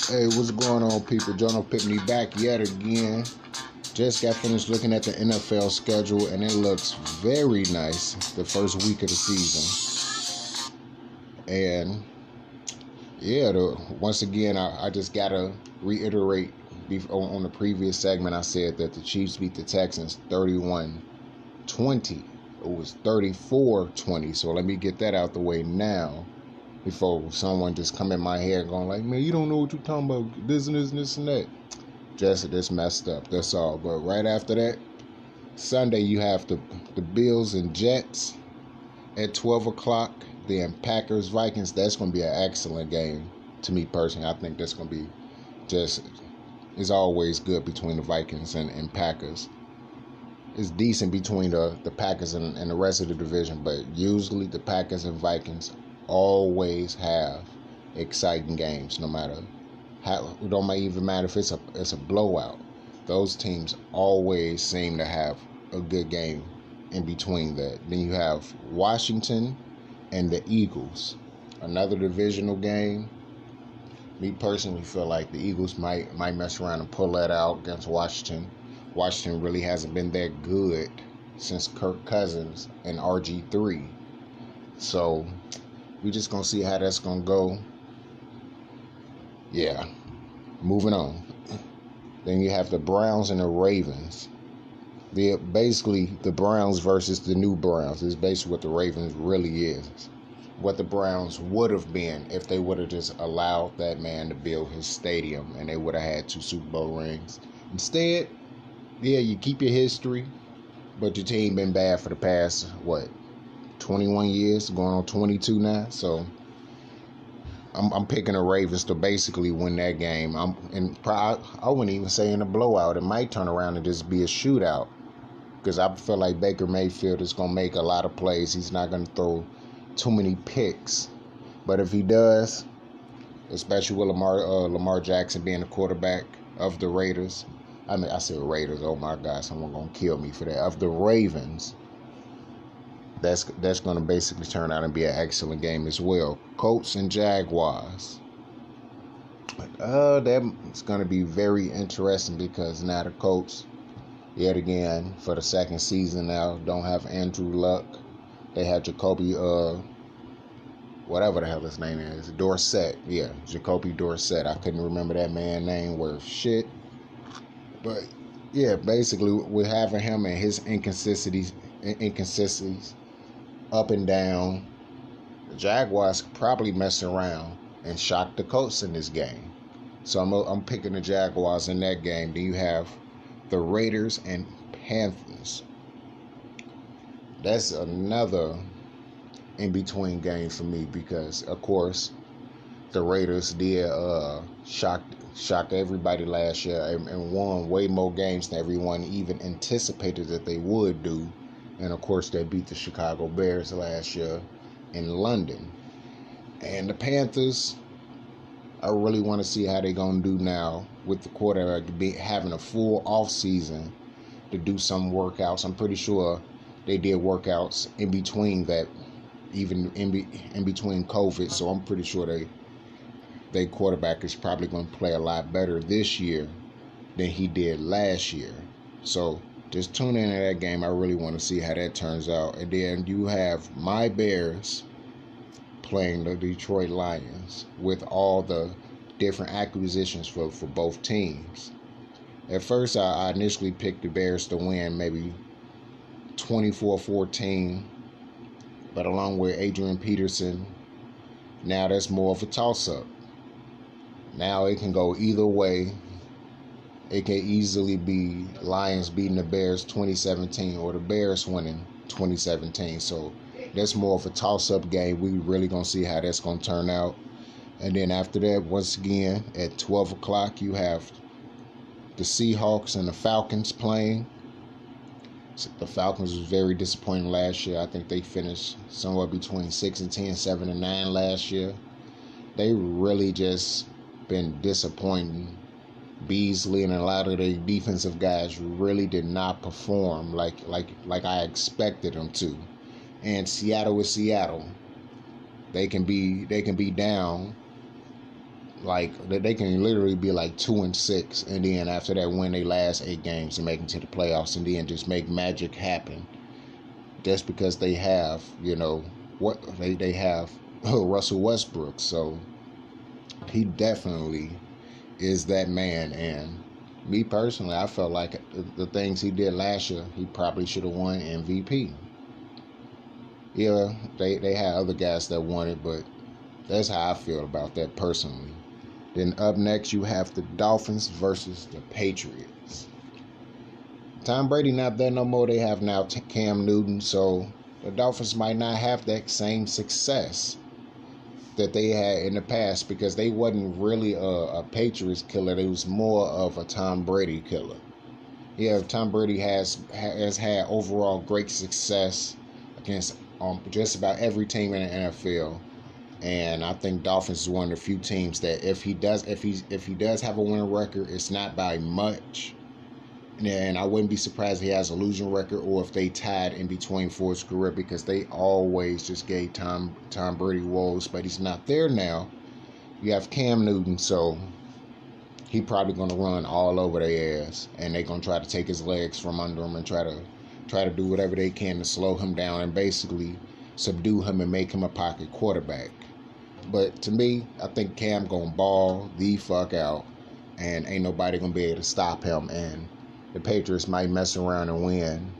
Hey, what's going on, people? JONETH Piptne back yet again. Just got finished looking at the NFL schedule, and it looks very nice the first week of the season. And yeah, once again, I just gotta reiterate on the previous segment. I said that the Chiefs beat the Texans 31-20. It was 34-20. So let me get that out the way now, before someone just come in my head going like, man, you don't know what you're talking about, this and that. Just messed up, that's all. But right after that, Sunday, you have the Bills and Jets at 12 o'clock. Then Packers, Vikings. That's going to be an excellent game to me personally. I think that's going to be it's always good between the Vikings and Packers. It's decent between the Packers and the rest of the division, but usually the Packers and Vikings always have exciting games, no matter how. It don't even matter if it's a blowout. Those teams always seem to have a good game in between that. Then you have Washington and the Eagles, another divisional game. Me personally feel like the Eagles might mess around and pull that out against Washington. Washington really hasn't been that good since Kirk Cousins and RG3. So we just gonna see how that's gonna go. Yeah, moving on. Then you have the Browns and the Ravens. Basically the Browns versus the new Browns is basically what the Ravens really is. What the Browns would have been if they would have just allowed that man to build his stadium, and they would have had 2 Super Bowl rings. Instead, yeah, you keep your history, but your team been bad for the past 21 years, going on 22 now. So I'm picking the Ravens to basically win that game. I wouldn't even say in a blowout. It might turn around and just be a shootout, because I feel like Baker Mayfield is going to make a lot of plays. He's not going to throw too many picks. But if he does, especially with Lamar Jackson being the quarterback of the Raiders, I said Raiders, oh my God, someone going to kill me for that, of the Ravens, that's going to basically turn out and be an excellent game as well. Colts and Jaguars. That's going to be very interesting, because now the Colts, yet again, for the second season now, don't have Andrew Luck. They have Jacoby, whatever the hell his name is, Dorsett. Yeah, Jacoby Dorsett. I couldn't remember that man's name worth shit. But yeah, basically we're having him and his inconsistencies up and down. The Jaguars could probably mess around and shock the Colts in this game. So I'm picking the Jaguars in that game. Then you have the Raiders and Panthers. That's another in-between game for me, because, of course, the Raiders did shock everybody last year and won way more games than everyone even anticipated that they would do. And, of course, they beat the Chicago Bears last year in London. And the Panthers, I really want to see how they're going to do now with the quarterback having a full offseason to do some workouts. I'm pretty sure they did workouts in between that, even in between COVID. So I'm pretty sure their quarterback is probably going to play a lot better this year than he did last year. So just tune in to that game. I really want to see how that turns out. And then you have my Bears playing the Detroit Lions with all the different acquisitions for both teams. At first, I initially picked the Bears to win, maybe 24-14. But along with Adrian Peterson, now that's more of a toss-up. Now it can go either way. It can easily be Lions beating the Bears 2017 or the Bears winning 2017. So that's more of a toss-up game. We really going to see how that's going to turn out. And then after that, once again, at 12 o'clock, you have the Seahawks and the Falcons playing. The Falcons was very disappointing last year. I think they finished somewhere between 6-10, 7-9 last year. They really just been disappointing Beasley and a lot of the defensive guys really did not perform like I expected them to. And Seattle is Seattle. They can be down, like they can literally be like 2-6, and then after that win their last 8 games and make it to the playoffs, and then just make magic happen. Just because they have, what they have Russell Westbrook, so he definitely is that man. And me personally, I felt like the things he did last year, he probably should have won MVP. Yeah, they had other guys that won it, but that's how I feel about that personally. Then up next, you have the Dolphins versus the Patriots. Tom Brady not there no more. They have now Cam Newton, so the Dolphins might not have that same success that they had in the past because they wasn't really a Patriots killer. It was more of a Tom Brady killer. Yeah, Tom Brady has had overall great success against just about every team in the NFL. And I think Dolphins is one of the few teams that if he does have a winning record, it's not by much. And I wouldn't be surprised if he has a losing record or if they tied in between for his career, because they always just gave Tom Brady woes, but he's not there now. You have Cam Newton, so he probably going to run all over their ass, and they're going to try to take his legs from under him and try to do whatever they can to slow him down and basically subdue him and make him a pocket quarterback. But to me, I think Cam going to ball the fuck out, and ain't nobody going to be able to stop him, and the Patriots might mess around and win.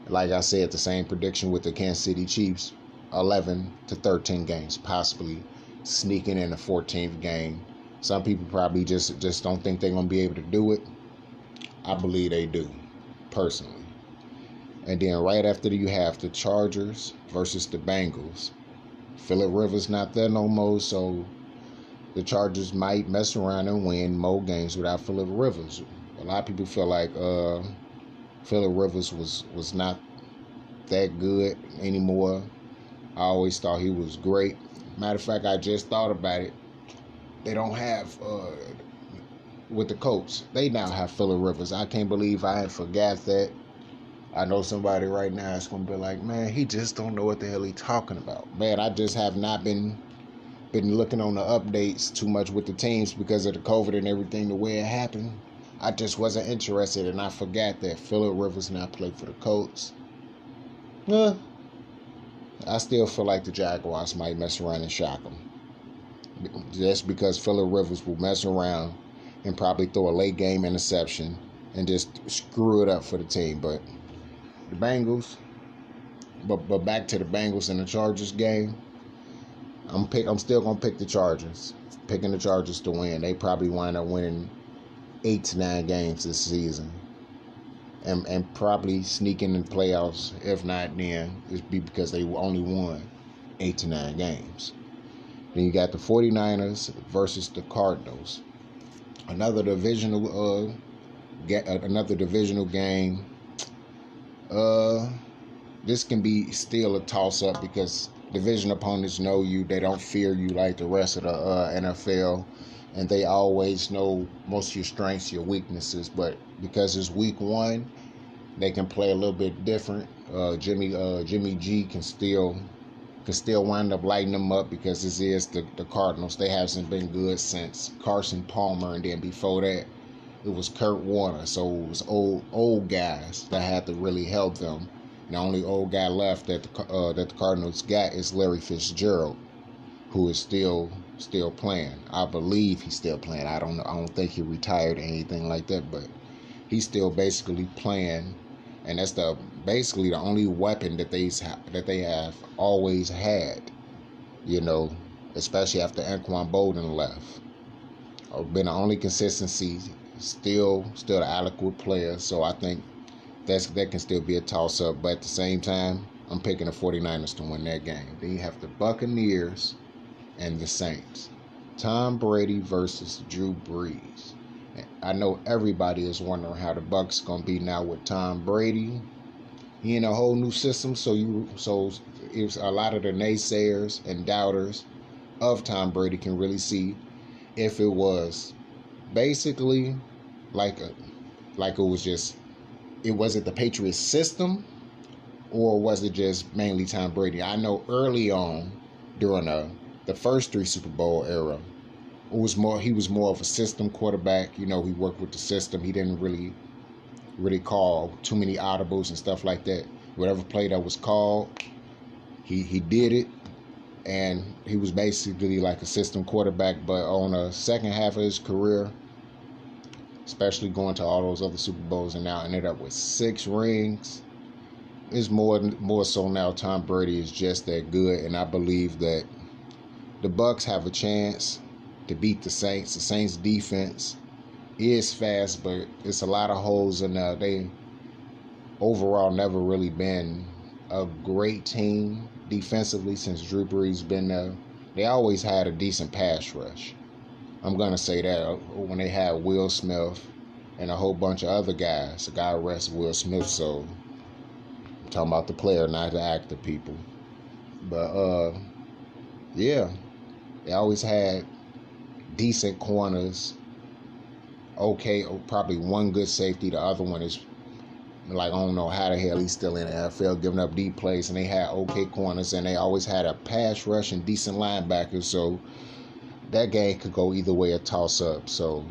Like I said, the same prediction with the Kansas City Chiefs, 11 to 13 games, possibly sneaking in the 14th game. Some people probably just don't think they're going to be able to do it. I believe they do, personally. And then right after you have the Chargers versus the Bengals. Phillip Rivers not there no more, so the Chargers might mess around and win more games without Phillip Rivers. A lot of people feel like Phillip Rivers was not that good anymore. I always thought he was great. Matter of fact, I just thought about it. They don't have, with the Colts, they now have Phillip Rivers. I can't believe I had forgot that. I know somebody right now is going to be like, man, he just don't know what the hell he's talking about. Man, I just have not been looking on the updates too much with the teams because of the COVID and everything, the way it happened. I just wasn't interested, and I forgot that Phillip Rivers now played for the Colts. I still feel like the Jaguars might mess around and shock them. Just because Phillip Rivers will mess around and probably throw a late game interception and just screw it up for the team. But the Bengals, but back to the Bengals and the Chargers game, I'm still going to pick the Chargers. Picking the Chargers to win. They probably wind up winning 8 to 9 games this season. And probably sneaking in the playoffs. If not, then it's because they only won 8 to 9 games. Then you got the 49ers versus the Cardinals. Another divisional game. This can be still a toss-up because division opponents know you. They don't fear you like the rest of the NFL. And they always know most of your strengths, your weaknesses. But because it's week 1, they can play a little bit different. Jimmy G can still wind up lighting them up because this is the Cardinals. They haven't been good since Carson Palmer, and then before that, it was Kurt Warner. So it was old guys that had to really help them. And the only old guy left that the Cardinals got is Larry Fitzgerald, who is still playing. I believe he's still playing. I don't know. I don't think he retired or anything like that, but he's still basically playing, and that's basically the only weapon that they have always had. Especially after Anquan Bolden left, been the only consistency. Still the adequate player. So I think that can still be a toss-up. But at the same time, I'm picking the 49ers to win that game. Then you have the Buccaneers and the Saints. Tom Brady versus Drew Brees. I know everybody is wondering how the Bucs gonna be now with Tom Brady. He in a whole new system, so it's a lot of the naysayers and doubters of Tom Brady can really see if it was basically like it was just, it wasn't the Patriots system, or was it just mainly Tom Brady? I know early on during the first 3 Super Bowl era, he was more of a system quarterback. He worked with the system. He didn't really call too many audibles and stuff like that. Whatever play that was called, he did it, and he was basically like a system quarterback. But on the second half of his career, especially going to all those other Super Bowls and now ended up with 6 rings, it's more so now Tom Brady is just that good, and I believe that the Bucs have a chance to beat the Saints. The Saints defense is fast, but it's a lot of holes in there. They overall never really been a great team defensively since Drew Brees been there. They always had a decent pass rush. I'm going to say that when they had Will Smith and a whole bunch of other guys. God rest Will Smith, so I'm talking about the player, not the actor, people. But, yeah, they always had decent corners. Okay, probably one good safety. The other one is, like, I don't know how the hell he's still in the NFL, giving up deep plays. And they had okay corners, and they always had a pass rush and decent linebackers. So that game could go either way, a toss-up. So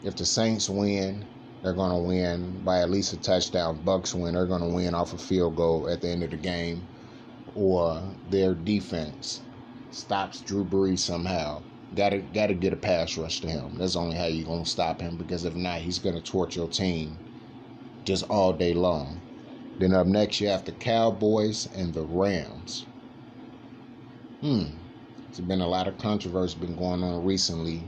if the Saints win, they're going to win by at least a touchdown. Bucs win, they're going to win off a field goal at the end of the game. Or their defense stops Drew Brees somehow. Gotta get a pass rush to him. That's only how you're going to stop him, because if not, he's going to torch your team just all day long. Then up next, you have the Cowboys and the Rams. There's been a lot of controversy been going on recently.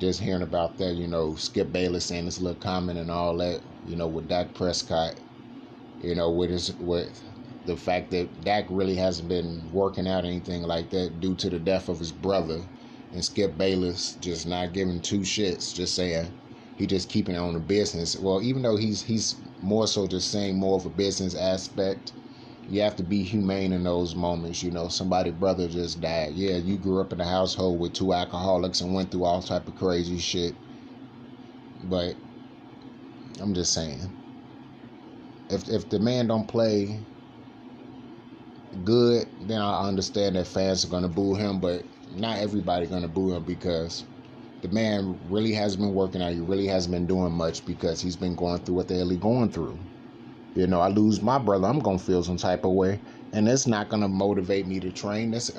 Just hearing about that, Skip Bayless saying his little comment and all that, with Dak Prescott, with the fact that Dak really hasn't been working out anything like that due to the death of his brother. And Skip Bayless just not giving 2 shits, just saying he just keeping it on the business. Well, even though he's more so just saying more of a business aspect, you have to be humane in those moments. Somebody's brother just died. Yeah, you grew up in a household with 2 alcoholics and went through all type of crazy shit. But I'm just saying, if the man don't play good, then I understand that fans are going to boo him. But not everybody going to boo him, because the man really hasn't been working out. He really hasn't been doing much, because he's been going through what the hell he's going through. I lose my brother, I'm going to feel some type of way. And it's not going to motivate me to train. That's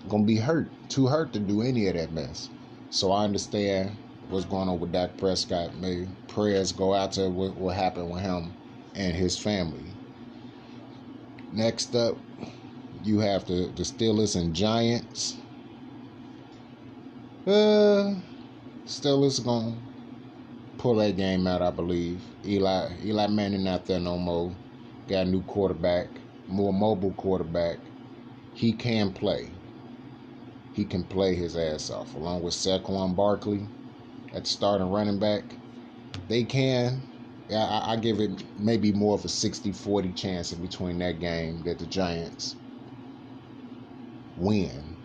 going to be too hurt to do any of that mess. So I understand what's going on with Dak Prescott. May prayers go out to what happened with him and his family. Next up, you have the Steelers and Giants. Steelers going to pull that game out, I believe. Eli Manning not there no more. Got a new quarterback, more mobile quarterback. He can play. He can play his ass off, along with Saquon Barkley at the starting running back. They can. I give it maybe more of a 60-40 chance in between that game that the Giants win.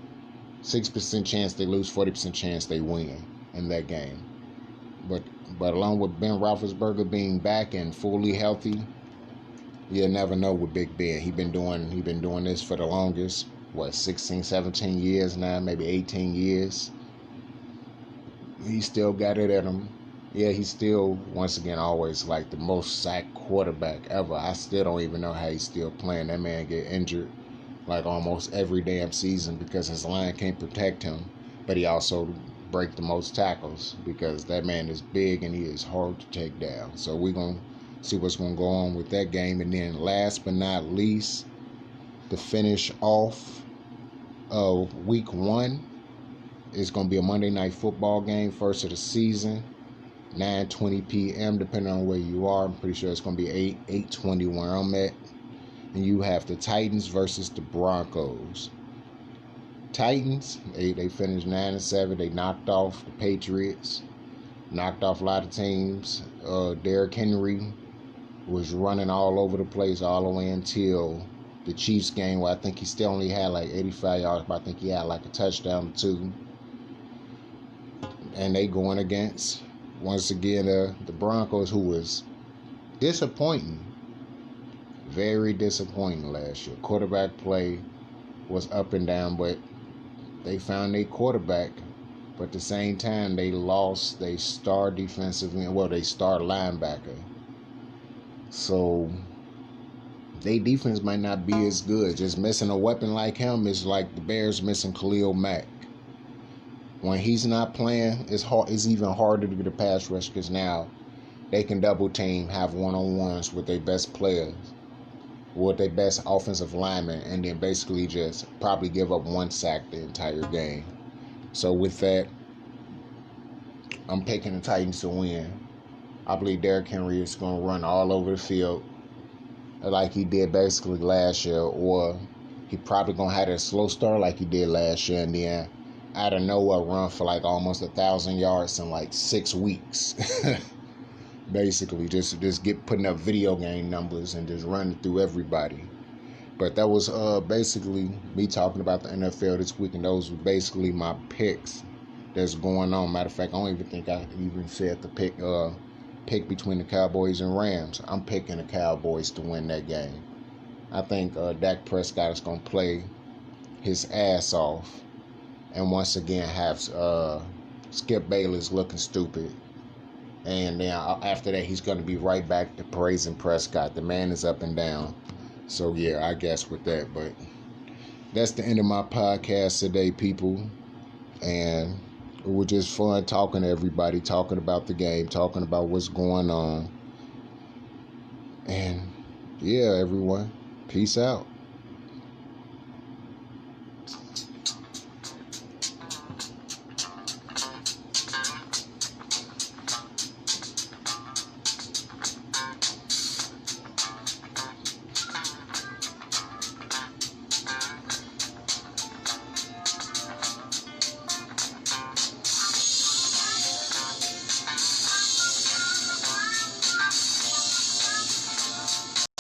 6% chance they lose, 40% chance they win in that game. But along with Ben Roethlisberger being back and fully healthy, you'll never know with Big Ben. He been doing this for the longest, 16, 17 years now, maybe 18 years. He still got it in him. Yeah, he's still, once again, always like the most sacked quarterback ever. I still don't even know how he's still playing. That man get injured like almost every damn season because his line can't protect him. But he also break the most tackles because that man is big and he is hard to take down. So we're going to see what's going to go on with that game. And then last but not least, to finish off week 1, it's going to be a Monday Night Football game, first of the season. 9:20 p.m. depending on where you are. I'm pretty sure it's going to be 8:20 where I'm at. And you have the Titans versus the Broncos. Titans, they finished 9-7. They knocked off the Patriots. Knocked off a lot of teams. Derrick Henry was running all over the place all the way until the Chiefs game, where I think he still only had like 85 yards, but I think he had like a touchdown or 2. And they going against once again, the Broncos, who was disappointing, very disappointing last year. Quarterback play was up and down, but they found their quarterback. But at the same time, they lost their star defensive, they star linebacker. So their defense might not be as good. Just missing a weapon like him is like the Bears missing Khalil Mack. When he's not playing, it's even harder to get a pass rush because now they can double team, have one-on-ones with their best players, with their best offensive linemen, and then basically just probably give up one sack the entire game. So with that, I'm picking the Titans to win. I believe Derrick Henry is going to run all over the field like he did basically last year, or he probably going to have a slow start like he did last year, and then out of nowhere run for like almost 1,000 yards in like 6 weeks. Basically, just putting up video game numbers and just running through everybody. But that was basically me talking about the NFL this week, and those were basically my picks that's going on. Matter of fact, I don't even think I even said the pick between the Cowboys and Rams. I'm picking the Cowboys to win that game. I think Dak Prescott is going to play his ass off, and once again have Skip Bayless looking stupid. And then after that, he's going to be right back to praising Prescott. The man is up and down. So, yeah, I guess with that. But that's the end of my podcast today, people. And it was just fun talking to everybody, talking about the game, talking about what's going on. And, yeah, everyone, peace out.